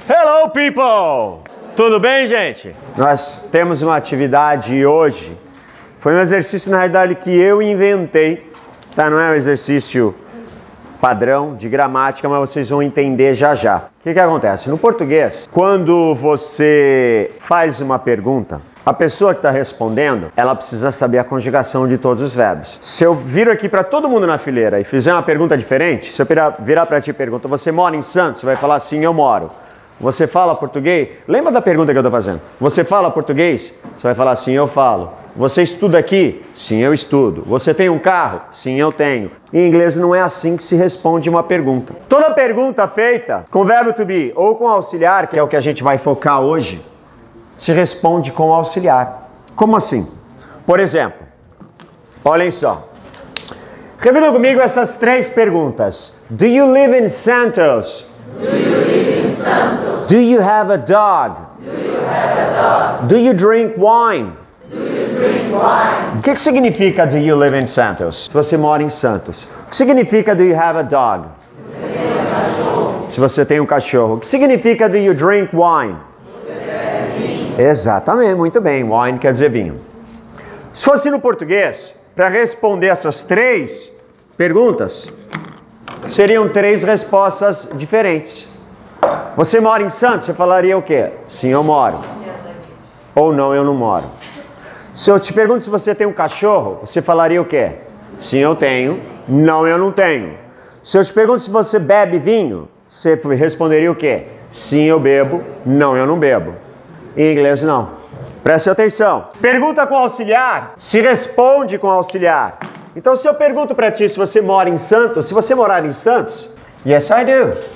Hello, people! Tudo bem, gente? Nós temos uma atividade hoje. Foi um exercício, na realidade, que eu inventei. Tá? Não é um exercício padrão de gramática, mas vocês vão entender já já. O que acontece? No português, quando você faz uma pergunta, a pessoa que está respondendo, ela precisa saber a conjugação de todos os verbos. Se eu viro aqui para todo mundo na fileira e fizer uma pergunta diferente, se eu virar para ti e perguntar, você mora em Santos? Você vai falar sim, eu moro. Você fala português? Lembra da pergunta que eu estou fazendo? Você fala português? Você vai falar sim, eu falo. Você estuda aqui? Sim, eu estudo. Você tem um carro? Sim, eu tenho. Em inglês não é assim que se responde uma pergunta. Toda pergunta feita com verbo to be ou com auxiliar, que é o que a gente vai focar hoje, se responde com auxiliar. Como assim? Por exemplo, olhem só. Repita comigo essas três perguntas. Do you live in Santos? Do you live in Santos? Do you have a dog? Do you have a dog? Do you drink wine? Do you drink wine? O que significa do you live in Santos? Se você mora em Santos. O que significa do you have a dog? Você tem um cachorro. Se você tem um cachorro. O que significa do you drink wine? Você bebe vinho. Exatamente, muito bem. Wine quer dizer vinho. Se fosse no português, para responder essas três perguntas, seriam três respostas diferentes. Você mora em Santos? Você falaria o quê? Sim, eu moro. Ou não, eu não moro. Se eu te pergunto se você tem um cachorro, você falaria o quê? Sim, eu tenho. Não, eu não tenho. Se eu te pergunto se você bebe vinho, você responderia o quê? Sim, eu bebo. Não, eu não bebo. Em inglês, não. Preste atenção. Pergunta com auxiliar, se responde com auxiliar. Então, se eu pergunto para ti se você mora em Santos, se você morar em Santos, yes, I do.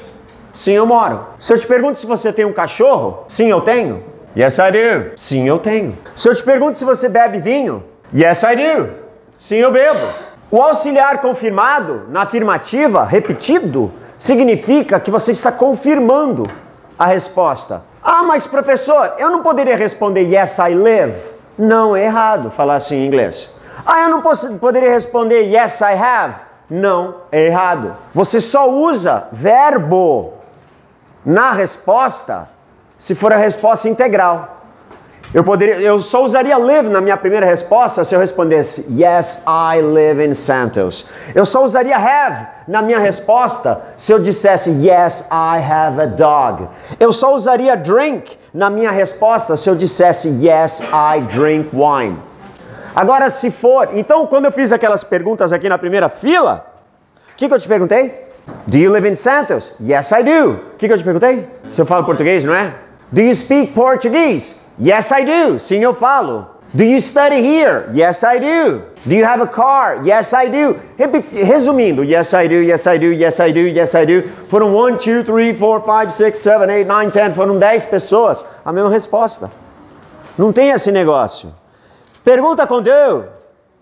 Sim, eu moro. Se eu te pergunto se você tem um cachorro, sim, eu tenho. Yes, I do. Sim, eu tenho. Se eu te pergunto se você bebe vinho, yes, I do. Sim, eu bebo. O auxiliar confirmado, na afirmativa, repetido, significa que você está confirmando a resposta. Ah, mas professor, eu não poderia responder yes, I live? Não, é errado falar assim em inglês. Ah, eu não poderia responder yes, I have? Não, é errado. Você só usa verbo na resposta se for a resposta integral. Eu só usaria live na minha primeira resposta se eu respondesse yes, I live in Santos. Eu só usaria have na minha resposta se eu dissesse yes, I have a dog. Eu só usaria drink na minha resposta se eu dissesse yes, I drink wine. Agora, se for... Então, quando eu fiz aquelas perguntas aqui na primeira fila, o que eu te perguntei? Do you live in Santos? Yes, I do. O que eu te perguntei? Se eu falo português, não é? Do you speak Portuguese? Yes, I do. Sim, eu falo. Do you study here? Yes, I do. Do you have a car? Yes, I do. Resumindo, yes, I do, yes, I do, yes, I do, yes, I do. Foram 1, 2, 3, 4, 5, 6, 7, 8, 9, 10. Foram 10 pessoas. A mesma resposta. Não tem esse negócio. Pergunta com do.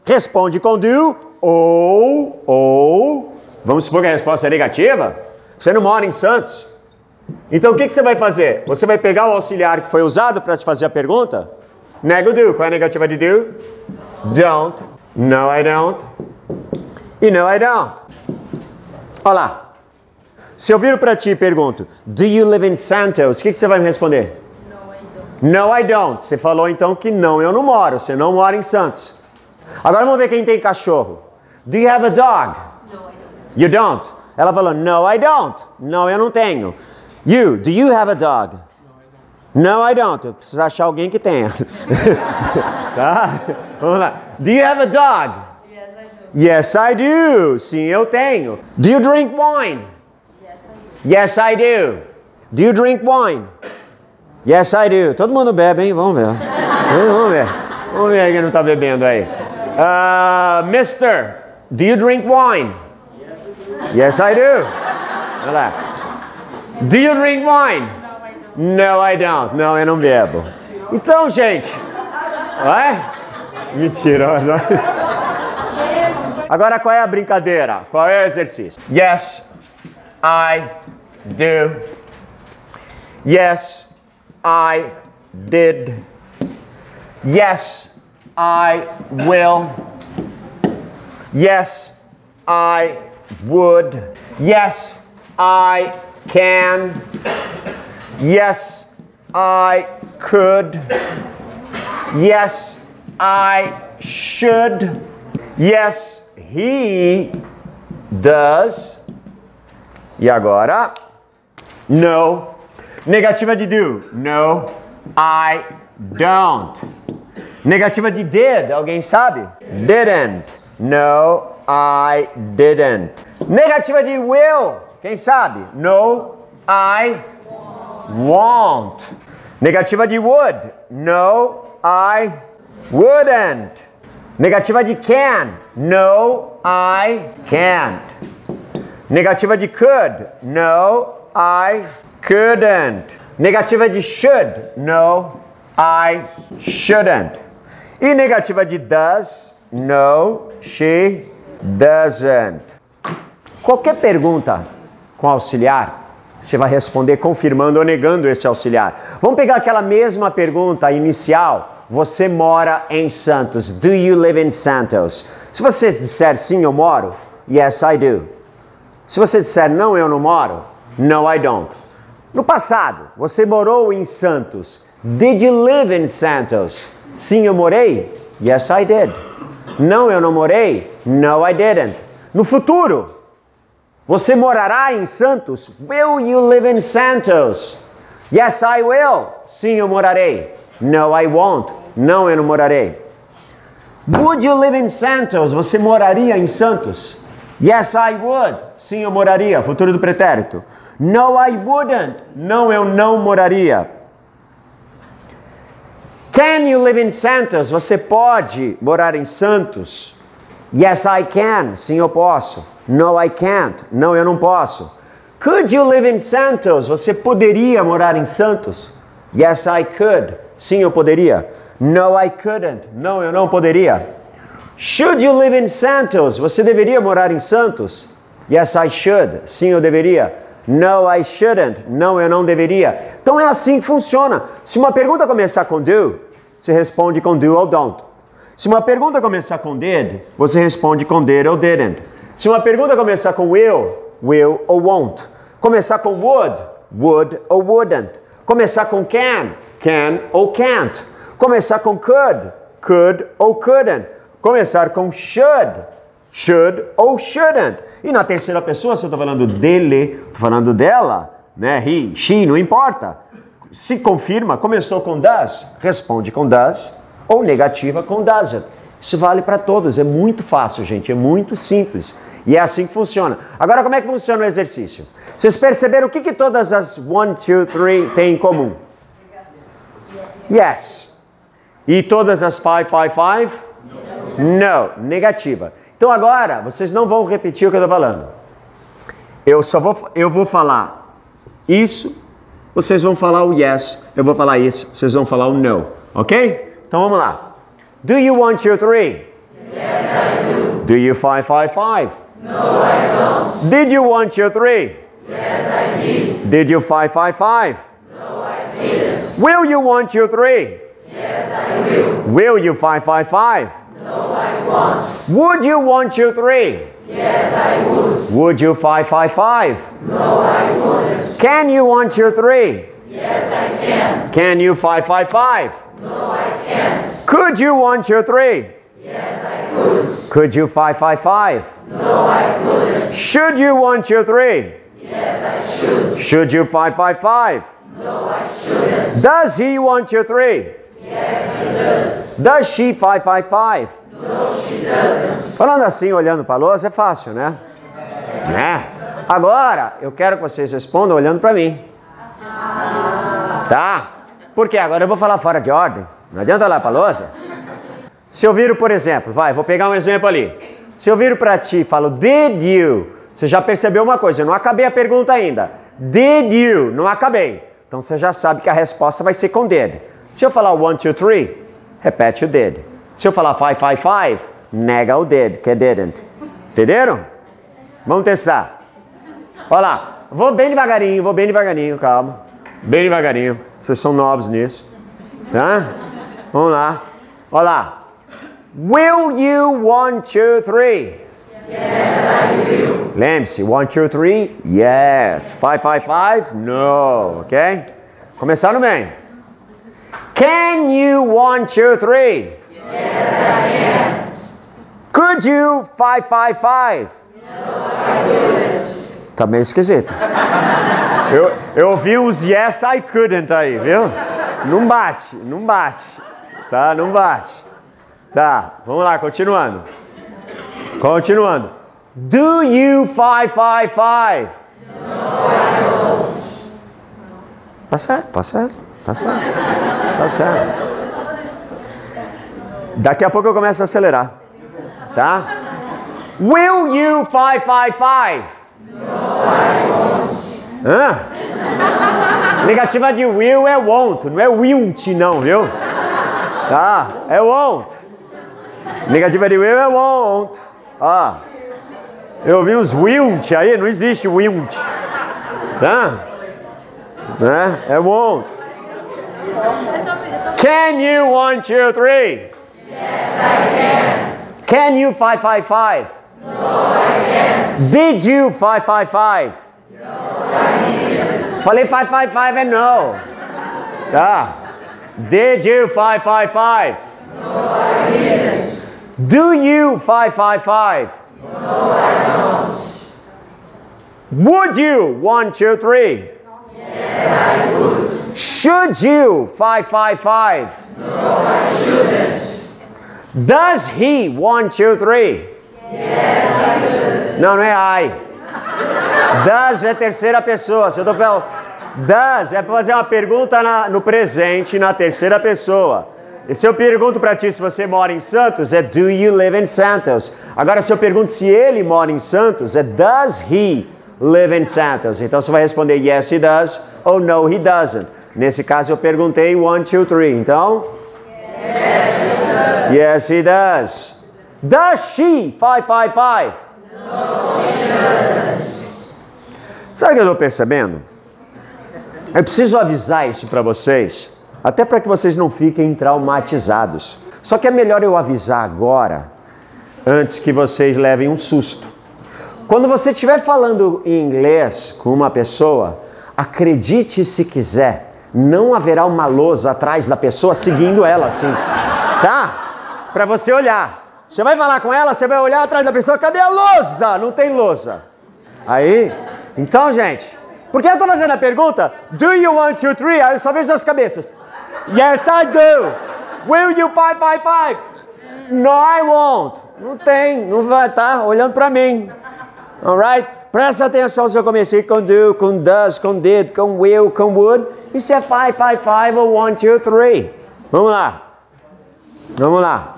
Responde com do ou... Vamos supor que a resposta é negativa. Você não mora em Santos. Então o que você vai fazer? Você vai pegar o auxiliar que foi usado para te fazer a pergunta? Nega o do. Qual é a negativa de do? Don't. No, I don't. E no, I don't. Olha lá. Se eu viro para ti e pergunto, do you live in Santos? O que você vai me responder? No, I don't. Você falou então que não, eu não moro. Você não mora em Santos. Agora vamos ver quem tem cachorro. Do you have a dog? No, I don't. You don't. Ela falou, no, I don't. Não, eu não tenho. You, do you have a dog? No, I don't. Eu preciso achar alguém que tenha. Tá? Vamos lá. Do you have a dog? Yes, I do. Yes, I do. Sim, eu tenho. Do you drink wine? Yes, I do. Yes, I do. Do you drink wine? Yes, I do. Todo mundo bebe, hein? Vamos ver. Vamos ver. Vamos ver quem não está bebendo aí. Mister, do you drink wine? Yes, I do. Olha lá. Do you drink wine? No, I don't. Não, eu não bebo. Então, gente. Vai? Mentirosa. Agora, qual é a brincadeira? Qual é o exercício? Yes, I do. Yes, I did. Yes, I will. Yes, I would. Yes, I can. Yes, I could. Yes, I should. Yes, he does. E agora? No. Negativa de do. No, I don't. Negativa de did. Alguém sabe? Didn't. No, I didn't. Negativa de will. Quem sabe? No, I won't. Negativa de would. No, I wouldn't. Negativa de can. No, I can't. Negativa de could. No, I couldn't. Negativa de should. No, I shouldn't. E negativa de does. No, she doesn't. Qualquer pergunta com auxiliar, você vai responder confirmando ou negando esse auxiliar. Vamos pegar aquela mesma pergunta inicial. Você mora em Santos. Do you live in Santos? Se você disser sim, eu moro. Yes, I do. Se você disser não, eu não moro. No, I don't. No passado, você morou em Santos. Did you live in Santos? Sim, eu morei. Yes, I did. Não, eu não morei. No, I didn't. No futuro, você morará em Santos? Will you live in Santos? Yes, I will. Sim, eu morarei. No, I won't. Não, eu não morarei. Would you live in Santos? Você moraria em Santos? Yes, I would. Sim, eu moraria. Futuro do pretérito. No, I wouldn't. Não, eu não moraria. Can you live in Santos? Você pode morar em Santos? Yes, I can. Sim, eu posso. No, I can't. Não, eu não posso. Could you live in Santos? Você poderia morar em Santos? Yes, I could. Sim, eu poderia. No, I couldn't. Não, eu não poderia. Should you live in Santos? Você deveria morar em Santos? Yes, I should. Sim, eu deveria. No, I shouldn't. Não, eu não deveria. Então é assim que funciona. Se uma pergunta começar com do, você responde com do ou don't. Se uma pergunta começar com did, você responde com did ou didn't. Se uma pergunta começar com will ou won't. Começar com would ou wouldn't. Começar com can ou can't. Começar com could ou couldn't. Começar com should ou shouldn't. E na terceira pessoa, se eu estou falando dele, estou falando dela, né? He, she, não importa. Se confirma, começou com does, responde com does, ou negativa com doesn't. Isso vale para todos, é muito fácil, gente, é muito simples. E é assim que funciona. Agora, como é que funciona o exercício? Vocês perceberam o que todas as 1, 2, 3 têm em comum? Yes. E todas as 5, 5, 5? No, negativa. Então agora, vocês não vão repetir o que eu estou falando. Eu vou falar isso, vocês vão falar o yes, eu vou falar isso, vocês vão falar o no, ok? Então vamos lá. Do you 1, 2, 3? Yes, I do. Do you 5, 5, 5? No, I don't. Did you 1, 2, 3? Yes, I did. Did you 5, 5, 5? No, I didn't. Will you 1, 2, 3? Yes, I will. Will you 5, 5, 5? No, I won't. Would you 1, 2, 3? Yes, I would. Would you 5, 5, 5? No, I wouldn't. Can you 1, 2, 3? Yes, I can. Can you 5, 5, 5? No, I can't. Could you 1, 2, 3? Yes, I could. Could you 5, 5, 5? No, I couldn't. Should you 1, 2, 3? Yes, I should. Should you 5, 5, 5? No, I shouldn't. Does he 1, 2, 3? Yes, he does. Does she 5, 5, 5? No, she doesn't. Falando assim, olhando para a lousa, é fácil, né? Né? Agora, eu quero que vocês respondam olhando para mim. Tá? Porque agora eu vou falar fora de ordem. Não adianta olhar para a lousa. Se eu viro, por exemplo, vou pegar um exemplo ali. Se eu viro para ti e falo, did you? Você já percebeu uma coisa, eu não acabei a pergunta ainda. Did you? Não acabei. Então você já sabe que a resposta vai ser com did. Se eu falar 1, 2, 3, repete o did. Se eu falar 5, 5, 5, nega o did, que é didn't. Entenderam? Vamos testar. Olha lá, vou bem devagarinho, calma. Bem devagarinho, vocês são novos nisso. Tá? Vamos lá. Olha lá. Will you 1, 2, 3? Yes, I will. Lembre-se, 1, 2, 3, yes. 5, 5, 5, no, ok? Começaram bem. Can you 1, 2, 3? Yes, I can. Could you 5, 5, 5? No, I couldn't. Tá meio esquisito. Eu ouvi uns yes, I couldn't aí, viu? Não bate, não bate. Tá, não bate. Tá, vamos lá, continuando. Continuando. Do you 5, 5, 5? No, I don't. Tá certo, tá certo, tá certo. Tá certo. Daqui a pouco eu começo a acelerar. Tá? Will you 5, 5, 5? No, I won't. Hã? Negativa de will é won't, não é wilt não, viu? Tá? É won't. Negativa de will é won't. Ó. Eu vi uns wilt aí, não existe wilt. Tá? Né? É won't. Can you 1, 2, 3? Yes, I can. Can you 5, 5, 5? No, I can't. Did you 5, 5, 5? No, I didn't. Falei 5, 5, 5 é no. Tá? Did you 5, 5, 5? No, I didn't. Do you 5, 5, 5? No, I don't. Would you 1, 2, 3? Yes, I would. Should you 5, 5, 5? No, I shouldn't. Does he 1, 2, 3? Yes, I do. Não, não é I. Does é terceira pessoa. Se eu tô falando does é para fazer uma pergunta no presente na terceira pessoa. E se eu pergunto para ti se você mora em Santos, é do you live in Santos? Agora se eu pergunto se ele mora em Santos, é does he live in Santos? Então você vai responder yes he does ou no he doesn't. Nesse caso eu perguntei 1, 2, 3. Então, yes he does. Does she 5, 5, 5? No, she doesn't. Sabe o que eu estou percebendo? Eu preciso avisar isso para vocês, até para que vocês não fiquem traumatizados. Só que é melhor eu avisar agora, antes que vocês levem um susto. Quando você estiver falando em inglês com uma pessoa, acredite se quiser, não haverá uma lousa atrás da pessoa seguindo ela assim, tá? Para você olhar. Você vai falar com ela, você vai olhar atrás da pessoa, cadê a lousa? Não tem lousa. Aí, então, gente, por que eu estou fazendo a pergunta? Do you 1, 2, 3? Aí eu só vejo as cabeças. Yes, I do. Will you 5, 5, 5? No, I won't. Não tem, não vai estar olhando para mim. Alright? Presta atenção se eu comecei com do, com does, com did, com will, com would. Isso é 5, 5, 5 ou 1, 2, 3. Vamos lá. Vamos lá.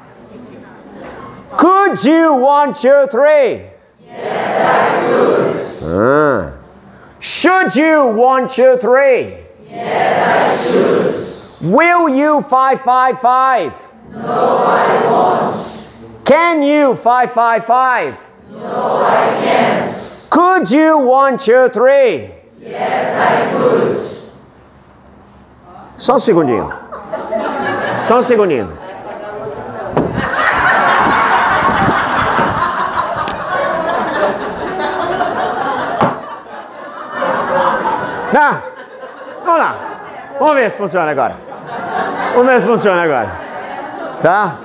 Could you 1, 2, 3? Yes, I could. Should you 1, 2, 3? Yes, I should. Will you 5, 5, 5? No, I won't. Can you 5, 5, 5? No, I can't. Could you 1, 2, 3? Yes, I could. Só um segundinho. Só um segundinho. Tá? Vamos lá. Vamos ver se funciona agora. Vamos ver se funciona agora. Tá?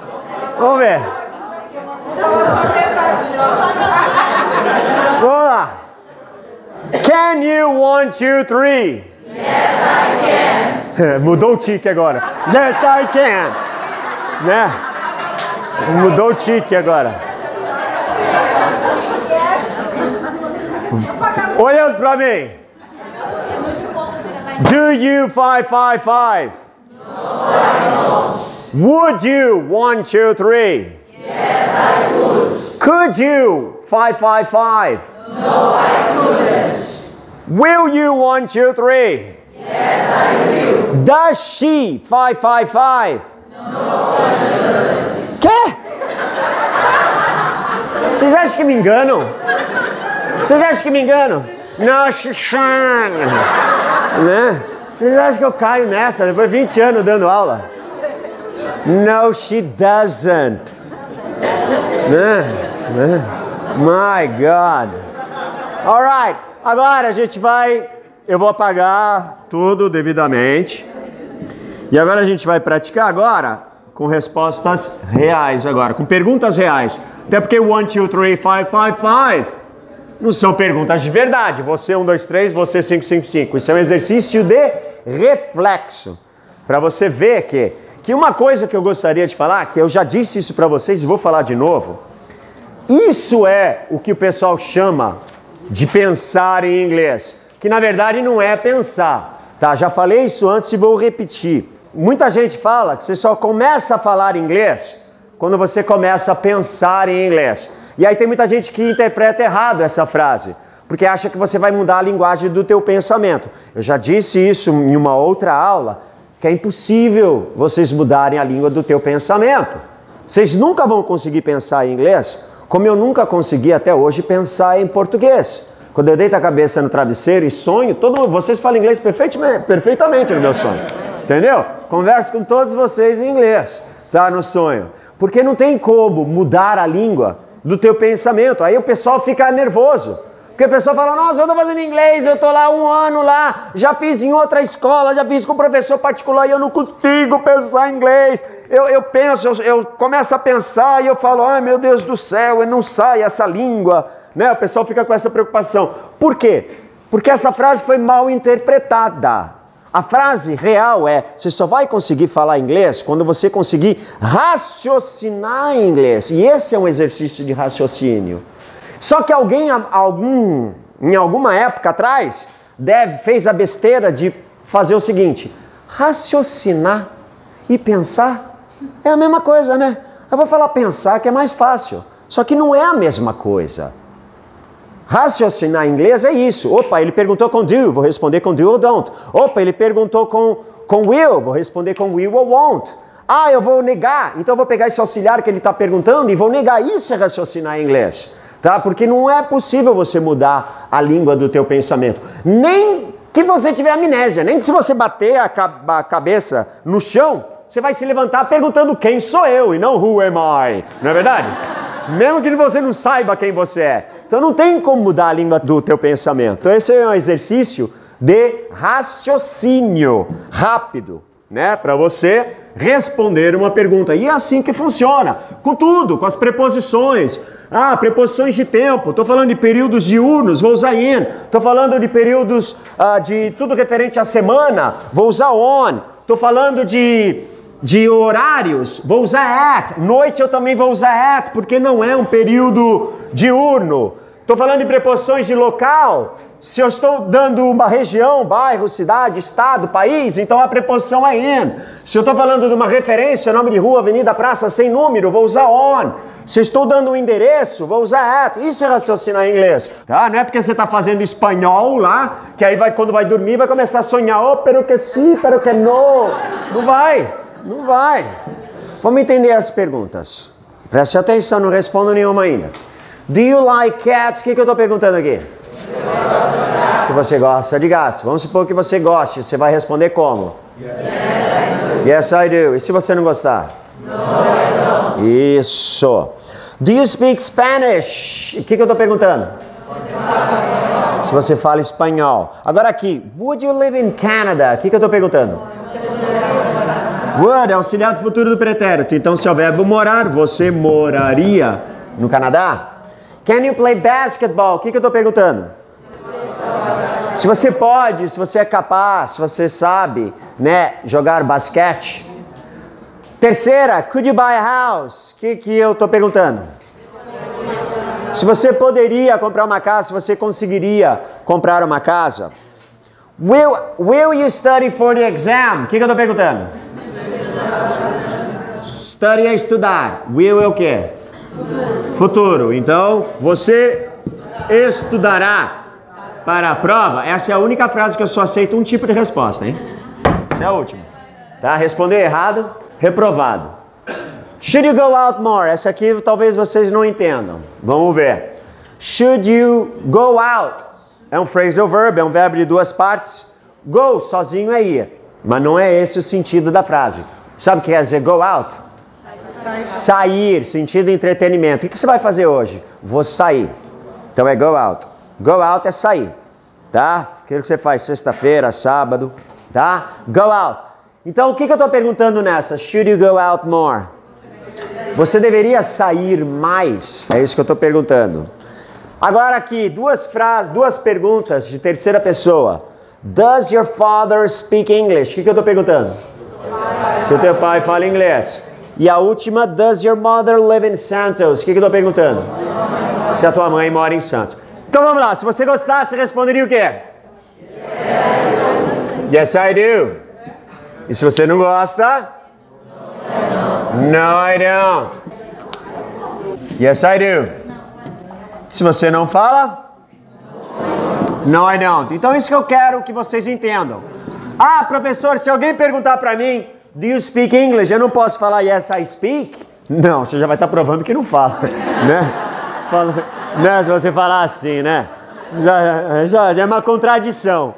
Vamos ver. Vamos lá. Can you 1, 2, 3? Yes, I can. Mudou o tique agora. Yes, I can. Né? Mudou o tique agora. Olhando pra mim. Do you 5, 5, 5? No, I don't. Would you 1, 2, 3? Yes, I would. Could you 5, 5, 5? No, I couldn't. Will you 1, 2, 3? Yes, I will. Does she 5, 5, 5? No, I shouldn't. Quê? Vocês acham que me enganam? Vocês acham que me enganam? Não, Xixana. Né? Vocês acham que eu caio nessa depois de 20 anos dando aula? No, she doesn't. My God. Alright, agora a gente vai eu vou apagar tudo devidamente. E agora a gente vai praticar agora com respostas reais agora, com perguntas reais. Até porque 1, 2, 3, 5, 5, 5 não são perguntas de verdade. Você 1, 2, 3, você 5, 5, 5. Isso é um exercício de reflexo. Para você ver que uma coisa que eu gostaria de falar, que eu já disse isso para vocês e vou falar de novo. Isso é o que o pessoal chama de pensar em inglês. Que na verdade não é pensar. Tá? Já falei isso antes e vou repetir. Muita gente fala que você só começa a falar inglês quando você começa a pensar em inglês. E aí tem muita gente que interpreta errado essa frase, porque acha que você vai mudar a linguagem do teu pensamento. Eu já disse isso em uma outra aula, que é impossível vocês mudarem a língua do teu pensamento. Vocês nunca vão conseguir pensar em inglês, como eu nunca consegui até hoje pensar em português. Quando eu deito a cabeça no travesseiro e sonho, vocês falam inglês perfeitamente no meu sonho. Entendeu? Converso com todos vocês em inglês, tá? No sonho. Porque não tem como mudar a língua do teu pensamento. Aí o pessoal fica nervoso. Porque a pessoa fala, nossa, eu tô fazendo inglês, eu tô lá 1 ano lá, já fiz em outra escola, já fiz com professor particular e eu não consigo pensar em inglês. Eu penso, eu começo a pensar e eu falo, ai meu Deus do céu, não sai essa língua. Né? O pessoal fica com essa preocupação. Por quê? Porque essa frase foi mal interpretada. A frase real é, você só vai conseguir falar inglês quando você conseguir raciocinar em inglês. E esse é um exercício de raciocínio. Só que alguém, em alguma época atrás, fez a besteira de fazer o seguinte, raciocinar e pensar é a mesma coisa, né? Eu vou falar pensar que é mais fácil, só que não é a mesma coisa. Raciocinar em inglês é isso. Opa, ele perguntou com do, vou responder com do ou don't. Opa, ele perguntou com will, vou responder com will ou won't. Ah, eu vou negar, então eu vou pegar esse auxiliar que ele está perguntando e vou negar. Isso é raciocinar em inglês, tá? Porque não é possível você mudar a língua do teu pensamento. Nem que você tiver amnésia, nem que se você bater a cabeça no chão, você vai se levantar perguntando quem sou eu e não who am I. Não é verdade? Mesmo que você não saiba quem você é. Então não tem como mudar a língua do teu pensamento. Então esse é um exercício de raciocínio rápido, né? Para você responder uma pergunta. E é assim que funciona. Com tudo, com as preposições. Ah, preposições de tempo. Estou falando de períodos diurnos, vou usar in. Estou falando de períodos de tudo referente à semana, vou usar on. Estou falando de horários, vou usar at. Noite eu também vou usar at, porque não é um período diurno. Estou falando de preposições de local. Se eu estou dando uma região, bairro, cidade, estado, país, então a preposição é in. Se eu estou falando de uma referência, nome de rua, avenida, praça, sem número, vou usar on. Se eu estou dando um endereço, vou usar at. Isso é raciocinar em inglês, tá? Não é porque você está fazendo espanhol lá, que aí quando vai dormir vai começar a sonhar, oh, pero que sí, pero que no. Não vai. Não vai. Vamos entender as perguntas. Preste atenção, não respondo nenhuma ainda. Do you like cats? O que eu estou perguntando aqui? Se você gosta de gatos. Vamos supor que você goste. Você vai responder como? Yes, I do. E se você não gostar? No, I don't. Isso. Do you speak Spanish? O que eu estou perguntando? Se você fala espanhol. Agora aqui. Would you live in Canada? O que eu estou perguntando? Would é auxiliar do futuro do pretérito. Então, se é o verbo morar, você moraria no Canadá? Can you play basketball? O que eu estou perguntando? Se você pode, se você é capaz, se você sabe, né, jogar basquete. Terceira, could you buy a house? O que eu estou perguntando? Se você poderia comprar uma casa, se você conseguiria comprar uma casa. Will you study for the exam? O que eu estou perguntando? Study é estudar. Will é o quê? Futuro. Então, você estudará para a prova. Essa é a única frase que eu só aceito um tipo de resposta, hein? Essa é a última. Tá? Responder errado, reprovado. Should you go out more? Essa aqui talvez vocês não entendam. Vamos ver. Should you go out? É um phrasal verb, é um verbo de duas partes. Go, sozinho é ir. Mas não é esse o sentido da frase. Sabe o que quer dizer go out? Sair, sentido de entretenimento. O que você vai fazer hoje? Vou sair. Então é go out. Go out é sair. tá? Aquilo que você faz sexta-feira, sábado, tá? Go out. Então, o que eu estou perguntando nessa? Should you go out more? Você deveria sair mais? É isso que eu estou perguntando. Agora aqui, duas perguntas de terceira pessoa. Does your father speak English? O que eu estou perguntando? Se o teu pai fala inglês. E a última, does your mother live in Santos? O que eu estou perguntando? Se a tua mãe mora em Santos. Então vamos lá, se você gostasse, responderia o quê? Yes, I do. E se você não gosta? No, I don't. Yes, I do. Se você não fala? No, I don't. Então isso que eu quero que vocês entendam. Ah, professor, se alguém perguntar para mim, do you speak English? Eu não posso falar yes, I speak? Não, você já vai estar provando que não fala, né? Né? Se você falar assim, né? Já é uma contradição,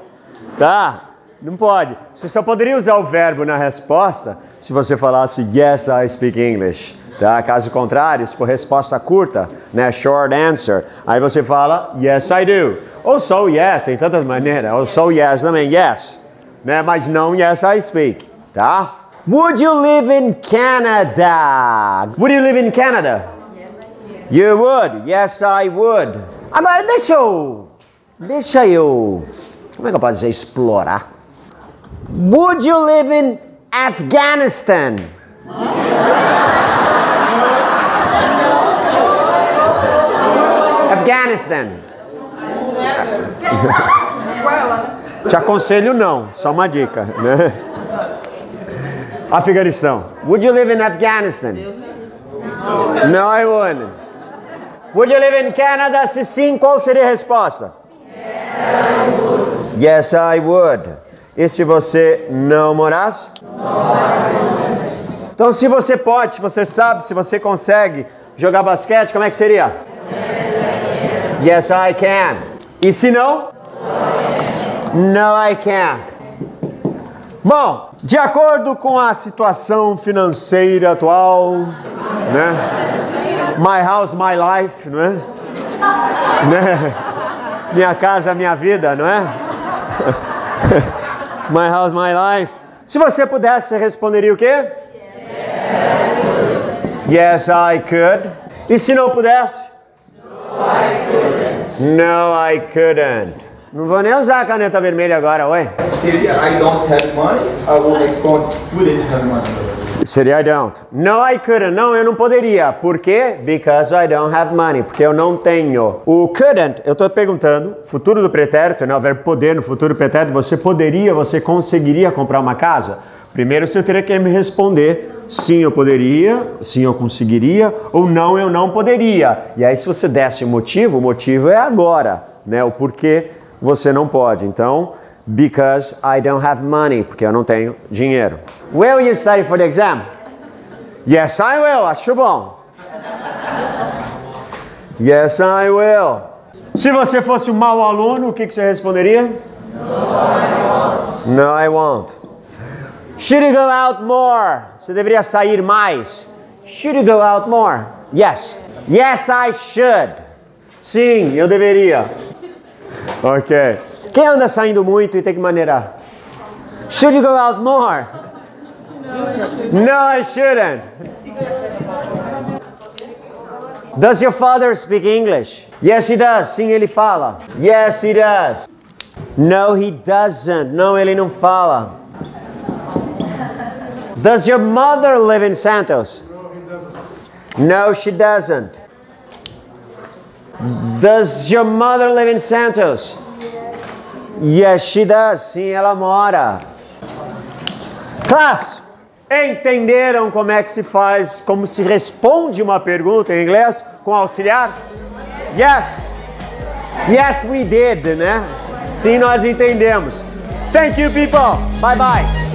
tá? Não pode. Você só poderia usar o verbo na resposta se você falasse yes, I speak English. Tá? Caso contrário, se for resposta curta, né? Short answer, aí você fala yes, I do. Ou só yes, tem tantas maneiras. Ou só yes também, yes. Né? Mas não yes, I speak. Tá? Would you live in Canada? Would you live in Canada? Yes, I do. You would? Yes, I would. Agora, deixa eu... Como é que eu posso dizer explorar? Would you live in Afghanistan? Afghanistan. Te aconselho não, só uma dica, né? Afeganistão. Would you live in Afghanistan? No, I wouldn't. Would you live in Canada? Se sim, qual seria a resposta? Yes, I would. E se você não morasse? Então, se você pode, se você sabe, se você consegue jogar basquete, como é que seria? Yes, I can. E se não? No, I can't. Bom, de acordo com a situação financeira atual, né? My house, my life, não é? Né? Minha casa, minha vida, não é? My house, my life. Se você pudesse, você responderia o quê? Yes, I could. E se não pudesse? No, I couldn't. Não vou nem usar a caneta vermelha agora, oi? Seria I don't have money ou I couldn't have money? Seria I don't. No, I couldn't. Não, eu não poderia. Por quê? Because I don't have money. Porque eu não tenho. O couldn't, eu estou perguntando, futuro do pretérito, né? O verbo poder no futuro do pretérito, você poderia, você conseguiria comprar uma casa? Primeiro você teria que me responder, sim eu poderia, sim eu conseguiria, ou não eu não poderia. E aí se você desse o motivo é agora, né? O porquê você não pode. Então, because I don't have money, porque eu não tenho dinheiro. Will you study for the exam? Yes, I will. Acho bom. Yes, I will. Se você fosse um mau aluno, o que você responderia? No, I won't. No, I won't. Should you go out more? Você deveria sair mais. Should you go out more? Yes. Yes, I should. Sim, eu deveria. Ok. Quem anda saindo muito e tem que maneirar? Should you go out more? No, I shouldn't. Does your father speak English? Yes, he does. Sim, ele fala. Yes, he does. No, he doesn't. Não, ele não fala. Does your mother live in Santos? No, she doesn't. Does your mother live in Santos? Yes, she does. Sim, ela mora. Class, entenderam como é que se faz, como se responde uma pergunta em inglês com auxiliar? Yes. Yes, we did, né? Sim, nós entendemos. Thank you, people. Bye, bye.